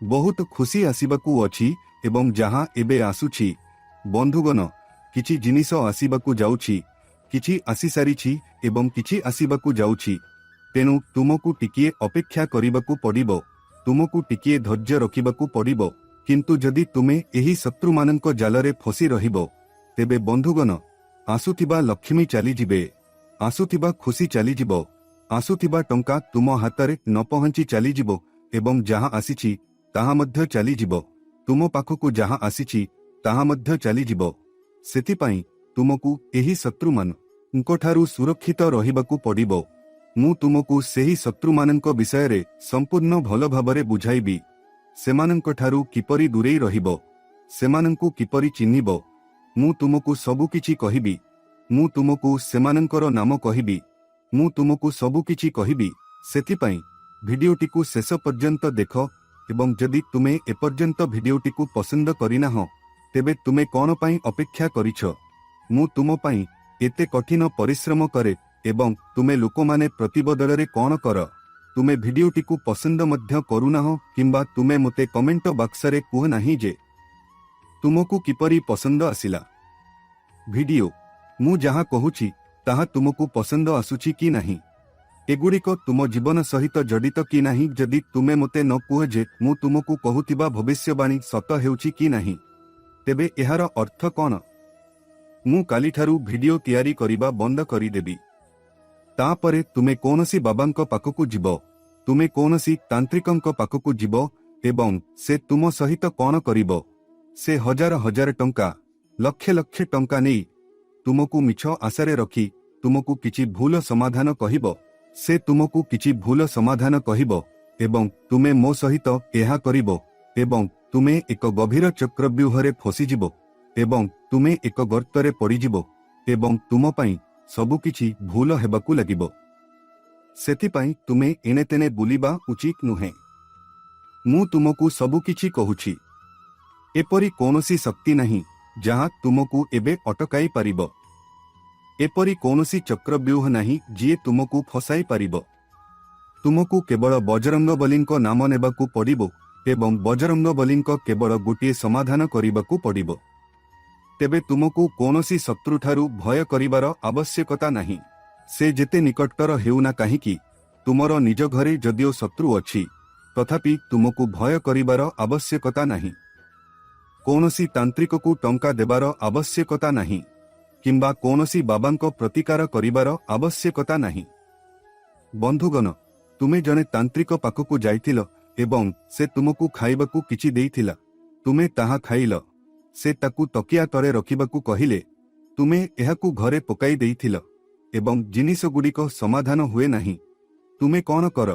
ବହୁତ ଖୁସି ଆସିବାକୁ ଅଛି ଏବଂ ଯାହା ଏବେ ଆସୁଛି। ବନ୍ଧୁଗଣ, କିଛି ଜିନିଷ ଆସିବାକୁ ଯାଉଛି, କିଛି ଆସିସାରିଛି ଏବଂ କିଛି ଆସିବାକୁ ଯାଉଛି। ତେଣୁ ତୁମକୁ ଟିକିଏ ଅପେକ୍ଷା କରିବାକୁ ପଡ଼ିବ, ତୁମକୁ ଟିକିଏ ଧୈର୍ଯ୍ୟ ରଖିବାକୁ ପଡ଼ିବ। କିନ୍ତୁ ଯଦି ତୁମେ ଏହି ଶତ୍ରୁମାନଙ୍କ ଜାଲରେ ଫସି ରହିବ, ତେବେ ବନ୍ଧୁଗଣ, ଆସୁଥିବା ଲକ୍ଷ୍ମୀ ଚାଲିଯିବେ, ଆସୁଥିବା ଖୁସି ଚାଲିଯିବ, ଆସୁଥିବା ଟଙ୍କା ତୁମ ହାତରେ ନ ପହଞ୍ଚି ଚାଲିଯିବ ଏବଂ ଯାହା ଆସିଛି ତାହା ମଧ୍ୟ ଚାଲିଯିବ। ତୁମ ପାଖକୁ ଯାହା ଆସିଛି ତାହା ମଧ୍ୟ ଚାଲିଯିବ। ସେଥିପାଇଁ ତୁମକୁ ଏହି ଶତ୍ରୁମାନଙ୍କଠାରୁ ସୁରକ୍ଷିତ ରହିବାକୁ ପଡ଼ିବ। ମୁଁ ତୁମକୁ ସେହି ଶତ୍ରୁମାନଙ୍କ ବିଷୟରେ ସମ୍ପୂର୍ଣ୍ଣ ଭଲ ଭାବରେ ବୁଝାଇବି। ସେମାନଙ୍କଠାରୁ କିପରି ଦୂରେଇ ରହିବ, ସେମାନଙ୍କୁ କିପରି ଚିହ୍ନିବ, ମୁଁ ତୁମକୁ ସବୁକିଛି କହିବି। ମୁଁ ତୁମକୁ ସେମାନଙ୍କର ନାମ କହିବି। ମୁଁ ତୁମକୁ ସବୁକିଛି କହିବି। ସେଥିପାଇଁ ଭିଡିଓଟିକୁ ଶେଷ ପର୍ଯ୍ୟନ୍ତ ଦେଖ ଏବଂ ଯଦି ତୁମେ ଏପର୍ଯ୍ୟନ୍ତ ଭିଡିଓଟିକୁ ପସନ୍ଦ କରିନାହଁ ତେବେ ତୁମେ କ'ଣ ପାଇଁ ଅପେକ୍ଷା କରିଛ? ମୁଁ ତୁମ ପାଇଁ ଏତେ କଠିନ ପରିଶ୍ରମ କରେ ଏବଂ ତୁମେ ଲୋକମାନେ ପ୍ରତିବଦଳରେ କ'ଣ କର? ତୁମେ ଭିଡିଓଟିକୁ ପସନ୍ଦ ମଧ୍ୟ କରୁନାହଁ କିମ୍ବା ତୁମେ ମୋତେ କମେଣ୍ଟ ବାକ୍ସରେ କୁହ ନାହିଁ ଯେ ତୁମକୁ କିପରି ପସନ୍ଦ ଆସିଲା ଭିଡିଓ। ମୁଁ ଯାହା କହୁଛି ତାହା ତୁମକୁ ପସନ୍ଦ ଆସୁଛି କି ନାହିଁ, ଏଗୁଡ଼ିକ ତୁମ ଜୀବନ ସହିତ ଜଡ଼ିତ କି ନାହିଁ? ଯଦି ତୁମେ ମୋତେ ନ କୁହ ଯେ ମୁଁ ତୁମକୁ କହୁଥିବା ଭବିଷ୍ୟବାଣୀ ସତ ହେଉଛି କି ନାହିଁ, ତେବେ ଏହାର ଅର୍ଥ କ'ଣ? ମୁଁ କାଲିଠାରୁ ଭିଡିଓ ତିଆରି କରିବା ବନ୍ଦ କରିଦେବି। ତାପରେ ତୁମେ କୌଣସି ବାବାଙ୍କ ପାଖକୁ ଯିବ, ତୁମେ କୌଣସି ତାନ୍ତ୍ରିକଙ୍କ ପାଖକୁ ଯିବ ଏବଂ ସେ ତୁମ ସହିତ କ'ଣ କରିବ? ସେ ହଜାର ହଜାର ଟଙ୍କା, ଲକ୍ଷ ଲକ୍ଷ ଟଙ୍କା ନେଇ ତୁମକୁ ମିଛ ଆଶାରେ ରଖି ତୁମକୁ କିଛି ଭୁଲ ସମାଧାନ କହିବ। ସେ ତୁମକୁ କିଛି ଭୁଲ ସମାଧାନ କହିବ ଏବଂ ତୁମେ ମୋ ସହିତ ଏହା କରିବ ଏବଂ ତୁମେ ଏକ ଗଭୀର ଚକ୍ରବ୍ୟୁହରେ ଫସିଯିବ ଏବଂ ତୁମେ ଏକ ଗର୍ତ୍ତରେ ପଡ଼ିଯିବ ଏବଂ ତୁମ ପାଇଁ ସବୁକିଛି ଭୁଲ ହେବାକୁ ଲାଗିବ। ସେଥିପାଇଁ ତୁମେ ଏଣେତେଣେ ବୁଲିବା ଉଚିତ ନୁହେଁ। ମୁଁ ତୁମକୁ ସବୁକିଛି କହୁଛି। ଏପରି କୌଣସି ଶକ୍ତି ନାହିଁ ଯାହା ତୁମକୁ ଏବେ ଅଟକାଇ ପାରିବ। ଏପରି କୌଣସି ଚକ୍ରବ୍ୟୁହ ନାହିଁ ଯିଏ ତୁମକୁ ଫସାଇ ପାରିବ। ତୁମକୁ କେବଳ ବଜରଙ୍ଗବଲୀଙ୍କ ନାମ ନେବାକୁ ପଡ଼ିବ ଏବଂ ବଜରଙ୍ଗବଲୀଙ୍କ କେବଳ ଗୋଟିଏ ସମାଧାନ କରିବାକୁ ପଡ଼ିବ। ତେବେ ତୁମକୁ କୌଣସି ଶତ୍ରୁଠାରୁ ଭୟ କରିବାର ଆବଶ୍ୟକତା ନାହିଁ। ସେ ଯେତେ ନିକଟତର ହେଉନା କାହିଁକି, ତୁମର ନିଜ ଘରେ ଯଦିଓ ଶତ୍ରୁ ଅଛି ତଥାପି ତୁମକୁ ଭୟ କରିବାର ଆବଶ୍ୟକତା ନାହିଁ। କୌଣସି ତାନ୍ତ୍ରିକକୁ ଟଙ୍କା ଦେବାର ଆବଶ୍ୟକତା ନାହିଁ କିମ୍ବା କୌଣସି ବାବାଙ୍କ ପ୍ରତିକାର କରିବାର ଆବଶ୍ୟକତା ନାହିଁ। ବନ୍ଧୁଗଣ, ତୁମେ ଜଣେ ତାନ୍ତ୍ରିକ ପାଖକୁ ଯାଇଥିଲ ଏବଂ ସେ ତୁମକୁ ଖାଇବାକୁ କିଛି ଦେଇଥିଲା। ତୁମେ ତାହା ଖାଇଲ। ସେ ତାକୁ ତକିଆ ତଳେ ରଖିବାକୁ କହିଲେ। ତୁମେ ଏହାକୁ ଘରେ ପକାଇ ଦେଇଥିଲ ଏବଂ ଜିନିଷଗୁଡ଼ିକ ସମାଧାନ ହୁଏ ନାହିଁ। ତୁମେ କ'ଣ କର?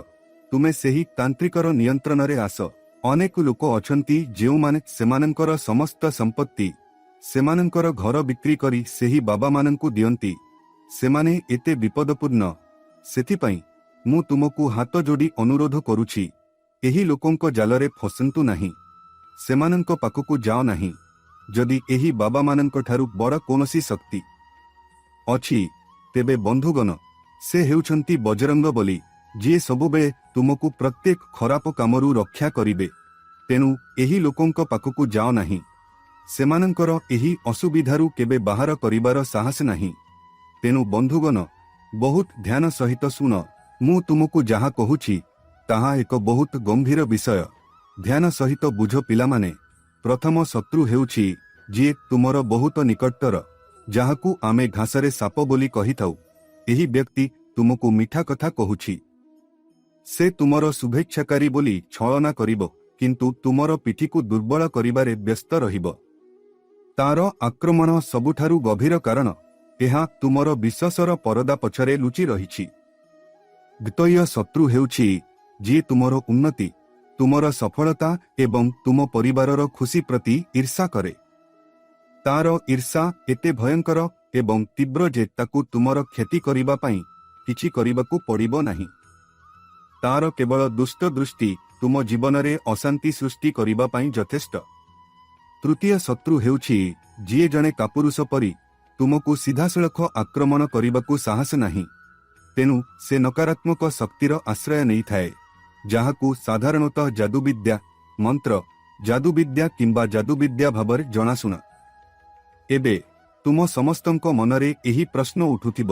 ତୁମେ ସେହି ତାନ୍ତ୍ରିକର ନିୟନ୍ତ୍ରଣରେ ଆସ। ଅନେକ ଲୋକ ଅଛନ୍ତି ଯେଉଁମାନେ ସେମାନଙ୍କର ସମସ୍ତ ସମ୍ପତ୍ତି, ସେମାନଙ୍କର ଘର ବିକ୍ରି କରି ସେହି ବାବାମାନଙ୍କୁ ଦିଅନ୍ତି। ସେମାନେ ଏତେ ବିପଦପୂର୍ଣ୍ଣ। ସେଥିପାଇଁ ମୁଁ ତୁମକୁ ହାତ ଯୋଡ଼ି ଅନୁରୋଧ କରୁଛି, ଏହି ଲୋକଙ୍କ ଜାଲରେ ଫସନ୍ତୁ ନାହିଁ। ସେମାନଙ୍କ ପାଖକୁ ଯାଅ ନାହିଁ। ଯଦି ଏହି ବାବାମାନଙ୍କଠାରୁ ବଡ଼ କୌଣସି ଶକ୍ତି ଅଛି ତେବେ ବନ୍ଧୁଗଣ, ସେ ହେଉଛନ୍ତି ବଜରଙ୍ଗବଲି, ଯିଏ ସବୁବେଳେ ତୁମକୁ ପ୍ରତ୍ୟେକ ଖରାପ କାମରୁ ରକ୍ଷା କରିବେ। ତେଣୁ ଏହି ଲୋକଙ୍କ ପାଖକୁ ଯାଅ ନାହିଁ। ସେମାନଙ୍କର ଏହି ଅସୁବିଧାରୁ କେବେ ବାହାର କରିବାର ସାହସ ନାହିଁ। ତେଣୁ ବନ୍ଧୁଗଣ, ବହୁତ ଧ୍ୟାନ ସହିତ ଶୁଣ। ମୁଁ ତୁମକୁ ଯାହା କହୁଛି ତାହା ଏକ ବହୁତ ଗମ୍ଭୀର ବିଷୟ। ଧ୍ୟାନ ସହିତ ବୁଝ ପିଲାମାନେ। ପ୍ରଥମ ଶତ୍ରୁ ହେଉଛି ଯିଏ ତୁମର ବହୁତ ନିକଟତର, ଯାହାକୁ ଆମେ ଘାସରେ ସାପ ବୋଲି କହିଥାଉ। ଏହି ବ୍ୟକ୍ତି ତୁମକୁ ମିଠା କଥା କହୁଛି। ସେ ତୁମର ଶୁଭେଚ୍ଛାକାରୀ ବୋଲି ଛଳନା କରିବ କିନ୍ତୁ ତୁମର ପିଠିକୁ ଦୁର୍ବଳ କରିବାରେ ବ୍ୟସ୍ତ ରହିବ। ତାର ଆକ୍ରମଣ ସବୁଠାରୁ ଗଭୀର କାରଣ ଏହା ତୁମର ବିଶ୍ୱାସର ପରଦା ପଛରେ ଲୁଚି ରହିଛି। ଦ୍ୱିତୀୟ ଶତ୍ରୁ ହେଉଛି ଯିଏ ତୁମର ଉନ୍ନତି, ତୁମର ସଫଳତା ଏବଂ ତୁମ ପରିବାରର ଖୁସି ପ୍ରତି ଈର୍ଷା କରେ। ତାର ଈର୍ଷା ଏତେ ଭୟଙ୍କର ଏବଂ ତୀବ୍ର ଯେ ତାକୁ ତୁମର କ୍ଷତି କରିବା ପାଇଁ କିଛି କରିବାକୁ ପଡ଼ିବ ନାହିଁ। ତାର କେବଳ ଦୁଷ୍ଟ ଦୃଷ୍ଟି ତୁମ ଜୀବନରେ ଅଶାନ୍ତି ସୃଷ୍ଟି କରିବା ପାଇଁ ଯଥେଷ୍ଟ। ତୃତୀୟ ଶତ୍ରୁ ହେଉଛି ଯିଏ ଜଣେ କାପୁରୁଷ ପରି ତୁମକୁ ସିଧାସଳଖ ଆକ୍ରମଣ କରିବାକୁ ସାହସ ନାହିଁ। ତେଣୁ ସେ ନକାରାତ୍ମକ ଶକ୍ତିର ଆଶ୍ରୟ ନେଇଥାଏ, ଯାହାକୁ ସାଧାରଣତଃ ଯାଦୁବିଦ୍ୟା, ମନ୍ତ୍ର, ଯାଦୁବିଦ୍ୟା କିମ୍ବା ଯାଦୁବିଦ୍ୟା ଭାବରେ ଜଣାଶୁଣା। ଏବେ ତୁମ ସମସ୍ତଙ୍କ ମନରେ ଏହି ପ୍ରଶ୍ନ ଉଠୁଥିବ,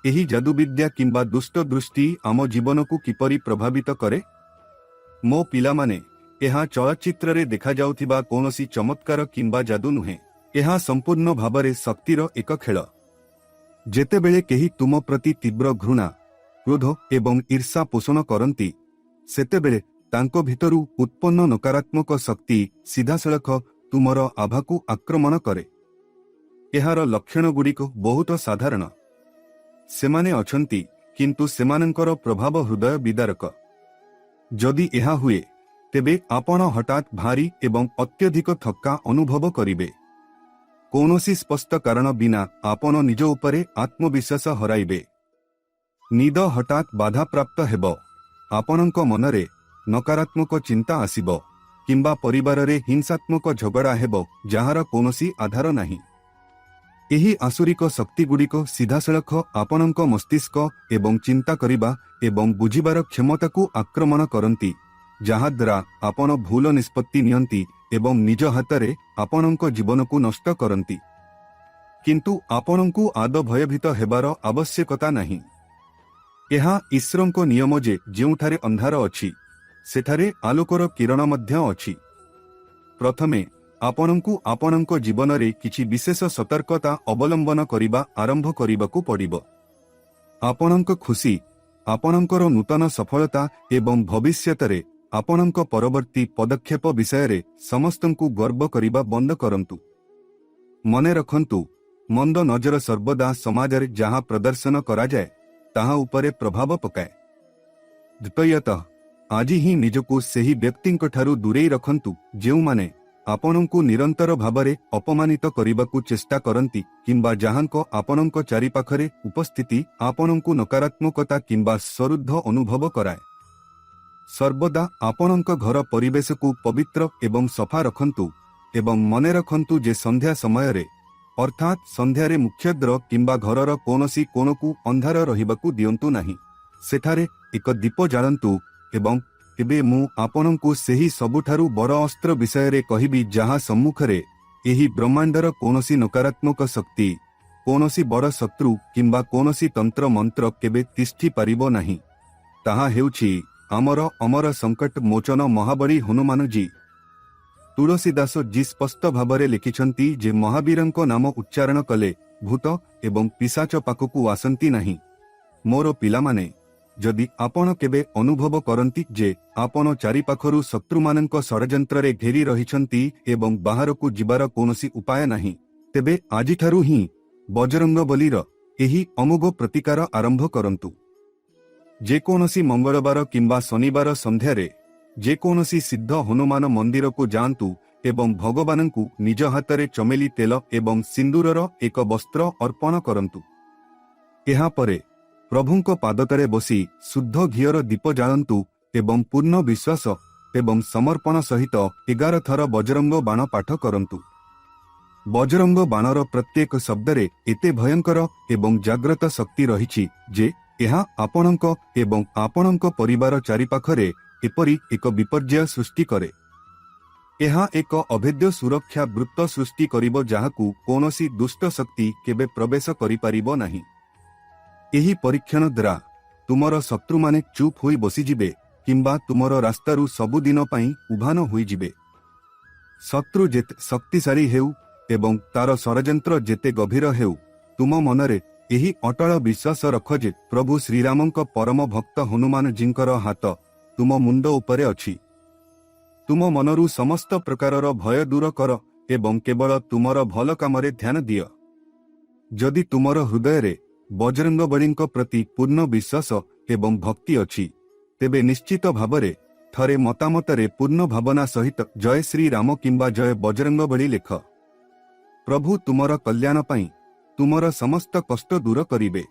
ଏହି ଯାଦୁବିଦ୍ୟା କିମ୍ବା ଦୁଷ୍ଟ ଦୃଷ୍ଟି ଆମ ଜୀବନକୁ କିପରି ପ୍ରଭାବିତ କରେ? ମୋ ପିଲାମାନେ, ଏହା ଚଳଚ୍ଚିତ୍ରରେ ଦେଖାଯାଉଥିବା କୌଣସି ଚମତ୍କାର କିମ୍ବା ଯାଦୁ ନୁହେଁ। ଏହା ସମ୍ପୂର୍ଣ୍ଣ ଭାବରେ ଶକ୍ତିର ଏକ ଖେଳ। ଯେତେବେଳେ କେହି ତୁମ ପ୍ରତି ତୀବ୍ର ଘୃଣା, କ୍ରୋଧ ଏବଂ ଈର୍ଷା ପୋଷଣ କରନ୍ତି, ସେତେବେଳେ ତାଙ୍କ ଭିତରୁ ଉତ୍ପନ୍ନ ନକାରାତ୍ମକ ଶକ୍ତି ସିଧାସଳଖ ତୁମର ଆଭାକୁ ଆକ୍ରମଣ କରେ। ଏହାର ଲକ୍ଷଣଗୁଡ଼ିକ ବହୁତ ସାଧାରଣ। ସେମାନେ ଅଛନ୍ତି किंतु सेमानंकर प्रभाव हृदय विदारक। जदि एहा हुए तेबे आपण हठात भारी एवं अत्यधिक थक्का अनुभव करिवे। कौनसी स्पष्ट कारण बिना आपण निज उपरे आत्मविश्वास हराइबे। निद हठात बाधा प्राप्त हेबो। आपणक मनरे नकारात्मक चिंता आसिबो किंबा परिवाररे हिंसात्मक झगड़ा हेबो जहार कौनसी आधार नाही। एही आसुरिक शक्ति गुड़िक सीधासलख आपणक मस्तिष्क एवं चिंता करिबा एवं बुझिबार क्षमता को आक्रमण करंती, जहाद्वारा आपण भूल निष्पत्ति नियंती एवं निज हातरे आपणक जीवन को नष्ट करंती। किंतु आपणकु आद भयभीत हेबार आवश्यकता नहीं। एहा ईश्वरंक नियम जे जेउठारे अंधार अछि सेठारे आलोकर किरण मध्य अछि। प्रथमे आपणकु आपणक जीवन रे किछि विशेष सतर्कता अवलंबन करिबा आरंभ करिबाकु पड़िबो। आपणक खुशी, आपणकर नूतन सफलता एवं भविष्यतरे आपणक परवर्ती पदक्षेप विषय रे समस्तंकु गर्व करिबा बंद करंतु। मने रखंतु, मंद नजर सर्वदा समाजरे जहाँ प्रदर्शन करा जाए ताहा उपरे प्रभाव पकाए। द्वितीयतः आज ही निजको सेही व्यक्तिंक ठारू दूरेई रखंतु जेउमाने आपणंकु निरंतर भावरे अपमानित करिबाकु चेष्टा करंती किंबा जहांको आपणंक चारि पाखरे उपस्थिति आपणंकु नकारात्मकता किंबा सरुद्ध अनुभव कराए। सर्वदा आपणंक घर परिवेशकु पवित्र एवं सफा रखंतु एवं मने रखंतु जे संध्या समयरे अर्थात संध्यारे मुख्यद्वार किंबा घरर कोनोसी कोणकु अंधार रहिबाकु दियंतु नाही। सेठारे एक दीप जाळंतु एवं एबे मु आपणंकु सेही सबुठारु बड़ अस्त्र विषय कहिबी जहा सम्मुखरे एही ब्रह्मांडर कोनोसी नकारात्मक शक्ति, कोनोसी बड़ शत्रु किंबा कोनोसी तंत्र मंत्र केबे तिष्ठि पारिबो नाही। ताहा हेउछि आमर अमर संकट मोचन महाबली हनुमान जी। तुलसीदास जी स्पष्ट भावरे लिखिछंती जे महावीरंक नाम उच्चारण कले भूत एवं पिशाच पाखकु आसंती नाही। मोर पिलामाने, जदि आपण केबे अनुभव करंती जे आपण चारि पाखरु शत्रुमानंक षडयंत्ररे घेरी रहिछंती एवं बाहरकु जिबार कोनोसी उपाय नाही, तेबे आजिठारु ही बजरंग बलीर एही अमोघ प्रतिकार आरंभ करंतु। जेकोनसी मंगलवार किंबा शनिवार संध्यारे जेकोनसी सिद्ध हनुमान मंदिर को जांतु एवं भगवानंकु निज हातरे चमेली तेल एवं सिंदूरर एक वस्त्र अर्पण करंतु। एहा परे प्रभुंक पादतले बसी शुद्ध घीयर दीप जाळंतु एवं पूर्ण विश्वास एवं समर्पण सहित 11 थर बजरंग बाण पाठ करंतु। बजरंग बाणर प्रत्येक शब्दरे एते भयंकर एवं जाग्रत शक्ति रहिछि जे एहा आपणंक एवं आपणंक परिवार चारिपाखरे एपरी एक विपर्यय सृष्टि करे। एहा एक अभेद्य सुरक्षा वृत्त सृष्टि करिबो जाहाकु कोनोसी दुष्ट शक्ति केबे प्रवेश करि पारिबो नाही। एही परीक्षण द्वारा तुमर शत्रु माने चुप होई बसी जिबे किंबा तुमर रास्तारु सबुदिन पई उभान होई जिबे। शत्रु जेते शक्तिशाली हेउ एवं तार षडयंत्र जेते गभीर हेउ, तुम मनरे एही अटल विश्वास रख जे प्रभु श्रीरामंक परम भक्त हनुमान जींकर हाथ तुम मुंड उपरे अछि। तुम मनरु समस्त प्रकारर भय दूर कर एवं केवल तुमर भल कामरे ध्यान दिय। जदि तुमर हृदय बजरंग बलींक प्रति पूर्ण विश्वास एवं भक्ति अछि, तेबे निश्चित भावरे थरे मतामतरे पूर्ण भावना सहित जय श्री राम किंबा जय बजरंग बली लेख। प्रभु तुमर कल्याण पाई तुमर समस्त कष्ट दूर करिबे।